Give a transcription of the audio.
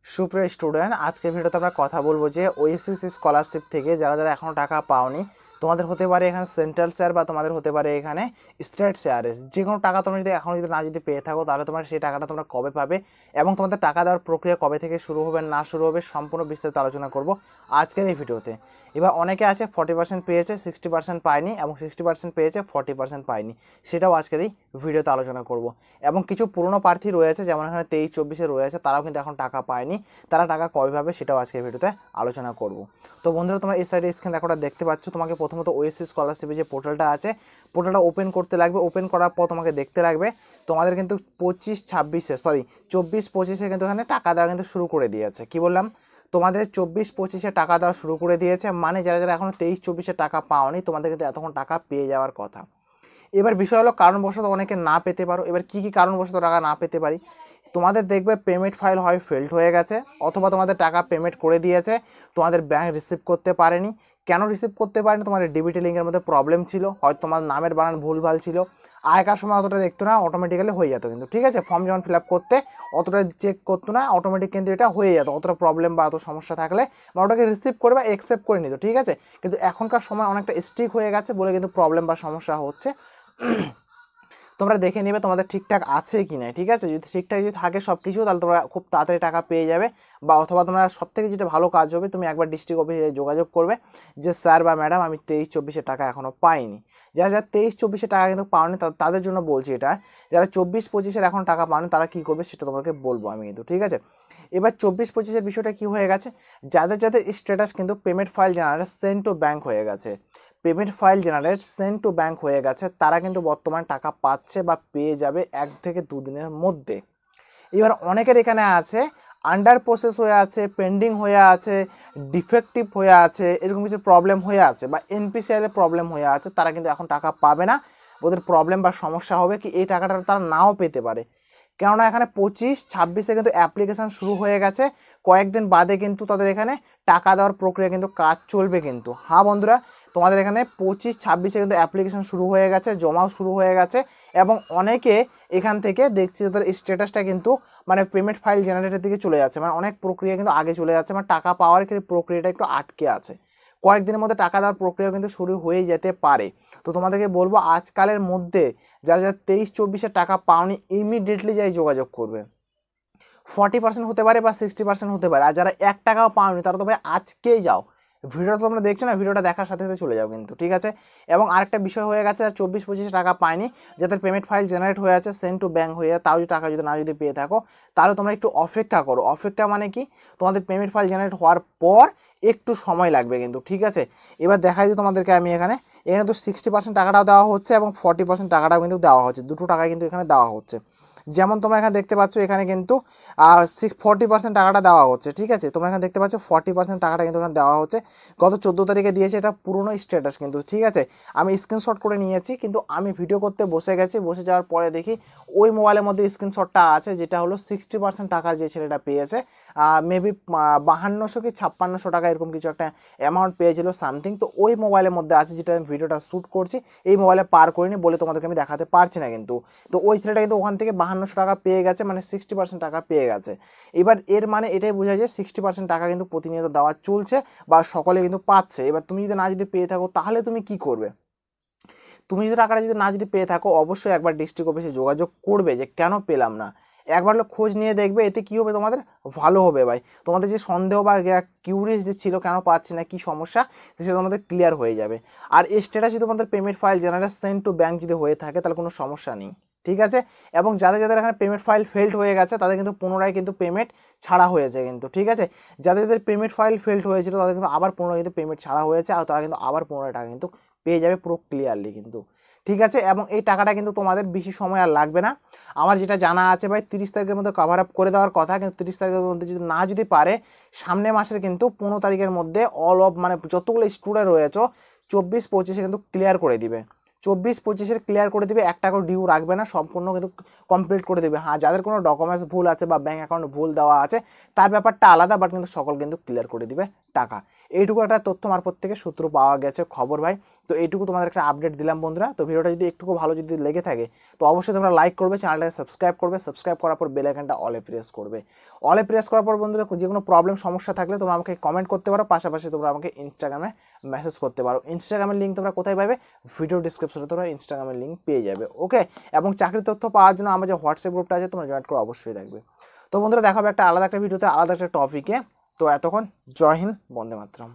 সুপ্রিয় স্টুডেন্ট, আজকে ভিডিওতে আমরা কথা বলবো যে ওএসএসসি স্কলারশিপ থেকে যারা যারা এখনও টাকা পাওনি, তোমাদের হতে পারে এখানে সেন্ট্রাল শেয়ার বা তোমাদের হতে পারে এখানে স্টেট শেয়ারের যে কোনো টাকা তোমরা যদি এখনও যদি পেয়ে থাকো, তাহলে তোমার সেই টাকাটা তোমরা কবে পাবে এবং তোমাদের টাকা দেওয়ার প্রক্রিয়া কবে থেকে শুরু হবে না শুরু হবে সম্পূর্ণ বিস্তারিত আলোচনা করব আজকের এই ভিডিওতে। এবার অনেকে আছে 40% পেয়েছে, 60% পায়নি, এবং 60% পেয়েছে 40% পায়নি, সেটাও আজকের এই ভিডিওতে আলোচনা করব। এবং কিছু পুরনো প্রার্থী রয়েছে, যেমন এখানে 23-24 রয়েছে, তারাও কিন্তু এখন টাকা পায়নি, তারা টাকা কবে পাবে সেটাও আজকের ভিডিওতে আলোচনা করব। তো বন্ধুরা, তোমরা এই সাইডে স্ক্রিন রেকর্ডার দেখতে পাচ্ছ। তোমাকে প্রথমত ওএসএসসি স্কলারশিপের যে পোর্টালটা আছে, পোর্টালটা ওপেন করতে লাগবে। ওপেন করার পর তোমাকে দেখতে লাগবে তোমাদের কিন্তু 24-25 কিন্তু এখানে টাকা দেওয়া কিন্তু শুরু করে দিয়েছে। কি বললাম? তোমাদের 24-25 টাকা দেওয়া শুরু করে দিয়েছে, মানে যারা যারা এখনো 23-24 টাকা পাওনি, তোমাদের কিন্তু এতক্ষণ টাকা পেয়ে যাওয়ার কথা। এবার বিষয় হলো কারণবশত অনেকে না পেতে পারো। এবার কি কি কারণবশত টাকা না পেতে পারি? তোমাদের দেখবে পেমেন্ট ফাইল হয় ফেল্ড হয়ে গেছে, অথবা তোমাদের টাকা পেমেন্ট করে দিয়েছে, তোমাদের ব্যাংক রিসিভ করতে পারেনি। কেন রিসিভ করতে পারেনি? তোমাদের ডিবিটি লিঙ্কের মধ্যে প্রবলেম ছিল, হয়তো তোমার নামের বানান ভুলভাল ছিল, আগেকার সময় অতটা দেখতো না, অটোমেটিক্যালি হয়ে যেত কিন্তু। ঠিক আছে, ফর্ম যখন ফিল আপ করতে অতটা চেক করতো না, অটোমেটিক কিন্তু এটা হয়ে যেত, অতটা প্রবলেম বা অত সমস্যা থাকলে বা ওটাকে রিসিভ করে বা অ্যাকসেপ্ট করে নিত। ঠিক আছে, কিন্তু এখনকার সময় অনেকটা স্ট্রিক হয়ে গেছে বলে কিন্তু প্রবলেম বা সমস্যা হচ্ছে। তোমরা দেখে নেবে তোমাদের ঠিকঠাক আছে কি না। ঠিক আছে, যদি ঠিকঠাক যদি থাকে সব কিছু, তাহলে তোমরা খুব তাড়াতাড়ি টাকা পেয়ে যাবে। বা অথবা তোমরা সবথেকে যেটা ভালো কাজ হবে, তুমি একবার ডিস্ট্রিক্ট অফিসে যোগাযোগ করবে যে স্যার বা ম্যাডাম, আমি 23-24 টাকা এখনও পাইনি। যারা যারা 23-24 টাকা কিন্তু পাওনি, তাদের জন্য বলছি এটা। যারা 24-25 এখন টাকা পাওনি, তারা কী করবে সেটা তোমাকে বলবো আমি কিন্তু। ঠিক আছে, এবার 24-25 বিষয়টা কি হয়ে গেছে, যাদের যাদের স্ট্যাটাস কিন্তু payment file generate send to bank হয়ে গেছে, payment file generate send to bank হয়ে গেছে, তারা কিন্তু বর্তমানে টাকা পাচ্ছে বা পেয়ে যাবে 1 থেকে 2 দিনের মধ্যে। এবার অনেকের এখানে আছে আন্ডার প্রসেস হয়ে আছে, পেন্ডিং হয়ে আছে, ডিফেক্টিভ হয়ে আছে, এরকম কিছু প্রবলেম হয়ে আছে, বা এনপিসিআইয়ের প্রবলেম হয়ে আছে, তারা কিন্তু এখন টাকা পাবে না। ওদের প্রবলেম বা সমস্যা হবে কি, এই টাকাটা তারা নাও পেতে পারে। কেননা এখানে 25-26 কিন্তু অ্যাপ্লিকেশান শুরু হয়ে গেছে, কয়েকদিন বাদে কিন্তু তাদের এখানে টাকা দেওয়ার প্রক্রিয়া কিন্তু কাজ চলবে কিন্তু। হ্যাঁ বন্ধুরা, তোমাদের এখানে 25-26 কিন্তু অ্যাপ্লিকেশান শুরু হয়ে গেছে, জমাও শুরু হয়ে গেছে, এবং অনেকে এখান থেকে দেখছি তাদের স্ট্যাটাসটা কিন্তু মানে পেমেন্ট ফাইল জেনারেটের দিকে চলে যাচ্ছে, মানে অনেক প্রক্রিয়া কিন্তু আগে চলে যাচ্ছে, মানে টাকা পাওয়ার ক্ষেত্রে প্রক্রিয়াটা একটু আটকে আছে। কয়েকদিনের মধ্যে টাকা দেওয়ার প্রক্রিয়া কিন্তু শুরু হয়ে যেতে পারে। তো তোমাদেরকে বলবো আজকালের মধ্যে যারা যারা 23-24 টাকা পাওনি, ইমিডিয়েটলি যাই যোগাযোগ করবে। 40% হতে পারে বা 60% হতে পারে, আর যারা 1 টাকাও পাওনি তারা তো ভাই আজকেই যাও। ভিডিওটা তোমরা দেখছো না, ভিডিওটা দেখার সাথে সাথে চলে যাও কিন্তু। ঠিক আছে, এবং আরেকটা বিষয় হয়ে গেছে, 24-25 টাকা পায়নি, যাদের পেমেন্ট ফাইল জেনারেট হয়ে আছে সেন্ড টু ব্যাংক হয়ে, তাও যদি টাকা যদি পেয়ে থাকো, তাহলে তোমরা একটু অপেক্ষা করো। অপেক্ষা মানে কি, তোমাদের পেমেন্ট ফাইল জেনারেট হওয়ার পর একটু সময় লাগবে কিন্তু। ঠিক আছে, এবার দেখাই দিই তোমাদেরকে আমি এখানে তো 60% টাকাটাও দেওয়া হচ্ছে এবং 40% টাকাটাও কিন্তু দেওয়া হচ্ছে, দুটো টাকায় কিন্তু এখানে দেওয়া হচ্ছে। যেমন তোমরা এখানে দেখতে পাচ্ছ, এখানে কিন্তু 40% টাকাটা দেওয়া হচ্ছে। ঠিক আছে, তোমরা এখানে দেখতে পাচ্ছ 40% টাকাটা কিন্তু এখানে দেওয়া হচ্ছে। গত 14 তারিখে দিয়েছে, এটা পুরনো স্ট্যাটাস কিন্তু। ঠিক আছে, আমি স্ক্রিনশট করে নিয়েছি, কিন্তু আমি ভিডিও করতে বসে গেছি, বসে যাওয়ার পরে দেখি ওই মোবাইলের মধ্যে স্ক্রিনশটটা আছে, যেটা হলো 60% টাকার যে ছেলেটা পেয়েছে, মেবি 5200 কি 5600 টাকা এরকম কিছু একটা অ্যামাউন্ট পেয়েছিল সামথিং। তো ওই মোবাইলের মধ্যে আছে, যেটা আমি ভিডিওটা শ্যুট করছি, এই মোবাইলে পার করিনি বলে তোমাদেরকে আমি দেখাতে পারছি না কিন্তু। তো ওই ছেলেটা কিন্তু ওখান থেকে 5200 টাকা পেয়ে গেছে, মানে 60% টাকা পেয়ে গেছে। এবার এর মানে এটাই বোঝা যায় 60% টাকা কিন্তু প্রতিনিয়ত দেওয়া চলছে বা সকলে কিন্তু পাচ্ছে। এবার তুমি যদি পেয়ে থাকো, তাহলে তুমি কি করবে? তুমি যদি টাকাটা যদি পেয়ে থাকো, অবশ্যই একবার ডিস্ট্রিক্ট অফিসে যোগাযোগ করবে যে কেন পেলাম না, একবার খোঁজ নিয়ে দেখবে। এতে কি হবে, তোমাদের ভালো হবে ভাই। তোমাদের যে সন্দেহ বা কিউরিয়াস যে ছিল কেন পাচ্ছি না, কি সমস্যা, সেটা তোমাদের ক্লিয়ার হয়ে যাবে। আর এই স্ট্যাটাস যদি তোমাদের payment file generate send to bank যদি হয়ে থাকে, তাহলে কোনো সমস্যা নেই। ঠিক আছে, এবং যাদের যাদের এখানে পেমেন্ট ফাইল ফেল্ড হয়ে গেছে, তাদের কিন্তু পুনরায় কিন্তু পেমেন্ট ছাড়া হয়েছে কিন্তু। ঠিক আছে, যাদের যাদের পেমেন্ট ফাইল ফেল্ড হয়েছিল, তাদের কিন্তু আবার পুনরায় কিন্তু পেমেন্ট ছাড়া হয়েছে, আর তারা কিন্তু আবার পুনরায় টাকা কিন্তু পেয়ে যাবে পুরো ক্লিয়ারলি কিন্তু। ঠিক আছে, এবং এই টাকাটা কিন্তু তোমাদের বেশি সময় আর লাগবে না। আমার যেটা জানা আছে ভাই, 30 তারিখের মধ্যে কভার আপ করে দেওয়ার কথা, কিন্তু 30 তারিখের মধ্যে যদি পারে, সামনের মাসের কিন্তু 15 তারিখের মধ্যে অল অফ মানে যতগুলো স্টুডেন্ট রয়েছে 24-25 কিন্তু ক্লিয়ার করে দিবে। 24-25 ক্লিয়ার করে দিবে, একটা করে ডিউ রাখবে না, সম্পূর্ণ কিন্তু কমপ্লিট করে দেবে। হ্যাঁ, যাদের কোনো ডকুমেন্টস ভুল আছে বা ব্যাঙ্ক অ্যাকাউন্ট ভুল দেওয়া আছে, তার ব্যাপারটা আলাদা, বাট কিন্তু সকল কিন্তু ক্লিয়ার করে দিবে টাকা। এইটুকু একটা তথ্য মারফত থেকে সূত্র পাওয়া গেছে খবর ভাই। তো এইটুকু তোমাদের একটা আপডেট দিলাম বন্ধুরা। তো ভিডিওটা যদি একটুকু ভালো যদি লেগে থাকে তো অবশ্যই তোমরা লাইক করবে, চ্যানেলটাকে সাবস্ক্রাইব করবে, সাবস্ক্রাইব করার পর বেল আইকনটা অলে প্রেস করবে। অলে প্রেস করার পর বন্ধুরা যে কোনো প্রবলেম সমস্যা থাকলে তোমরা আমাকে কমেন্ট করতে পারো, পাশাপাশি তোমরা আমাকে ইনস্টাগ্রামে মেসেজ করতে পারো। ইনস্টাগ্রামের লিঙ্ক তোমরা কোথায় পাবে? ভিডিও ডিসক্রিপশনে তোমরা ইনস্টাগ্রামের লিঙ্ক পেয়ে যাবে। ওকে, এবং চাকরির তথ্য পাওয়ার জন্য আমার যে হোয়াটসঅ্যাপ গ্রুপটা আছে তোমরা জয়েন করে অবশ্যই রাখবে। তো বন্ধুরা দেখা হবে একটা আলাদা একটা ভিডিওতে, আলাদা একটা টপিকে। তো এতক্ষণ জয় হিন্দ, বন্দে মাতরম।